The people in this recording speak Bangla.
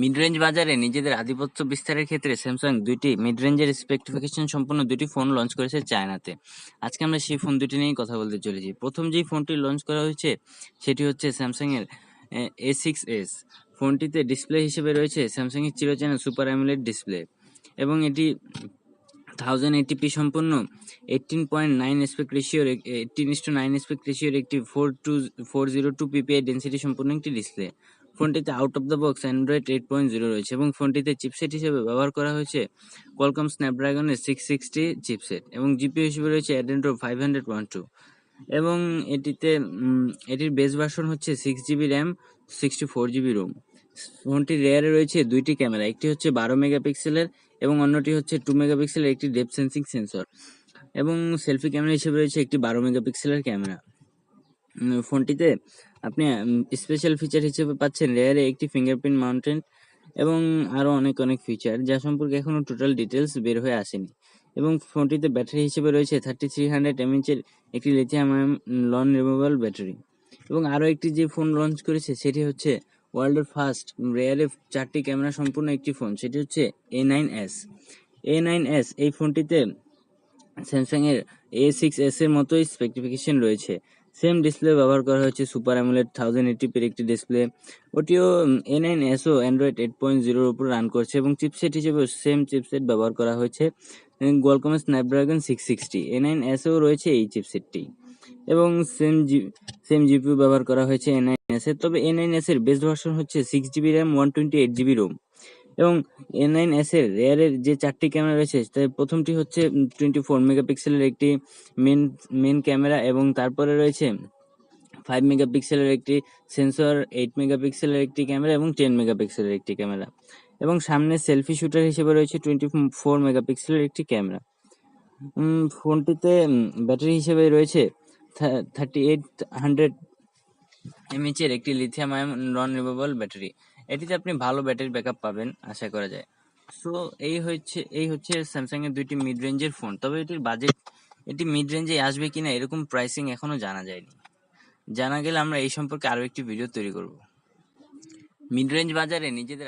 মিড রেঞ্জ বাজারে নিজেদের আধিপত্য বিস্তারের ক্ষেত্রে স্যামসাং দুইটি মিড রেঞ্জের স্পেসিফিকেশন সম্পন্ন দুটি ফোন লঞ্চ করেছে চায়নাতে। আজকে আমরা সেই ফোন দুটি নিয়েই কথা বলতে চলেছি। প্রথম যেই ফোনটি লঞ্চ করা হয়েছে সেটি হচ্ছে স্যামসাং এর A6s। ফোনটিতে ডিসপ্লে হিসেবে রয়েছে স্যামসাং এর চিরচেনা সুপার অ্যামোলেড ডিসপ্লে এবং এটি 1080p সম্পন্ন 18.9 এসপেক্ট রেশিওর 18:9 এসপেক্ট রেশিওর একটি 402 ppi ডেন্সিটি সম্পন্ন একটি ডিসপ্লে। ফোনটিতে out of the box Android 8.0 রয়েছে এবং ফোনটিতে চিপসেট হিসেবে ব্যবহার করা হয়েছে কোয়ালকম স্ন্যাপড্রাগনের 660 চিপসেট এবং জিপিইউ হিসেবে রয়েছে অ্যাড্রেনো 512 এবং এটির বেস ভার্সন হচ্ছে 6GB র্যাম, 64GB রোম। ফোনটির রেয়ারে রয়েছে দুইটি ক্যামেরা, একটি হচ্ছে 12 মেগাপিক্সেলের এবং অন্যটি হচ্ছে 2 মেগাপিক্সেলের একটি ডেপথ সেন্সিং সেন্সর এবং সেলফি ক্যামেরা হিসেবে রয়েছে একটি 12 মেগাপিক্সেলের ক্যামেরা। ফোনটিতে আপনি স্পেশাল ফিচার হিসেবে পাচ্ছেন রেয়ারে একটি ফিঙ্গারপ্রিন্ট মাউন্টেন এবং আরও অনেক ফিচার যা সম্পর্কে এখনও টোটাল ডিটেলস বের হয়ে আসেনি। এবং ফোনটিতে ব্যাটারি হিসেবে রয়েছে 3300 mAh একটি lithium ion non removable battery. এবং আরও একটি যে ফোন লঞ্চ করেছে সেটি হচ্ছে ওয়ার্ল্ডের ফার্স্ট রেয়ারে 4টি ক্যামেরা সম্পূর্ণ একটি ফোন, সেটি হচ্ছে A9s। A9s এই ফোনটিতে স্যামসাং এর A6s এর মতোই স্পেসিফিকেশন রয়েছে। সেম ডিসপ্লে ব্যবহার করা হয়েছে সুপার অ্যামোলেড 1080p এর একটি ডিসপ্লে। ওটিও A9s ও অ্যান্ড্রয়েড 8.0 এর উপর রান করছে এবং চিপসেট হিসেবে সেম চিপসেট ব্যবহার করা হয়েছে কোয়ালকম স্ন্যাপড্রাগন 660। A9s এও রয়েছে এই চিপসেটটি এবং সেম জিপিইউ ব্যবহার করা হয়েছে A9s এর। তবে A9s এর বেস্ট ভার্সন হচ্ছে 6GB র্যাম, 128GB রোম এবং A9s এর রেয়ারের যে 4টি ক্যামেরা রয়েছে তার প্রথমটি হচ্ছে 24 মেগাপিক্সেলের একটি মেন ক্যামেরা এবং তারপরে রয়েছে 5 মেগাপিক্সেলের একটি সেন্সর, 8 মেগাপিক্সেলের একটি ক্যামেরা এবং 10 মেগাপিক্সেলের একটি ক্যামেরা এবং সামনে সেলফি শুটার হিসেবে রয়েছে 24 মেগাপিক্সেলের একটি ক্যামেরা। ফোনটিতে ব্যাটারি হিসেবে রয়েছে 3800 mAh এর একটি lithium ion non removable battery. এটিতে আপনি ভালো ব্যাটারি ব্যাকআপ পাবেন আশা করা যায়। সো এই হচ্ছে স্যামসাং এর দুইটি মিড রেঞ্জের ফোন। তবে এটির বাজেট, এটি মিড রেঞ্জে আসবে কিনা এরকম প্রাইসিং এখনো জানা যায়নি। জানা গেলে আমরা এই সম্পর্কে আরো একটি ভিডিও তৈরি করব। মিড রেঞ্জ বাজারে নিজেদের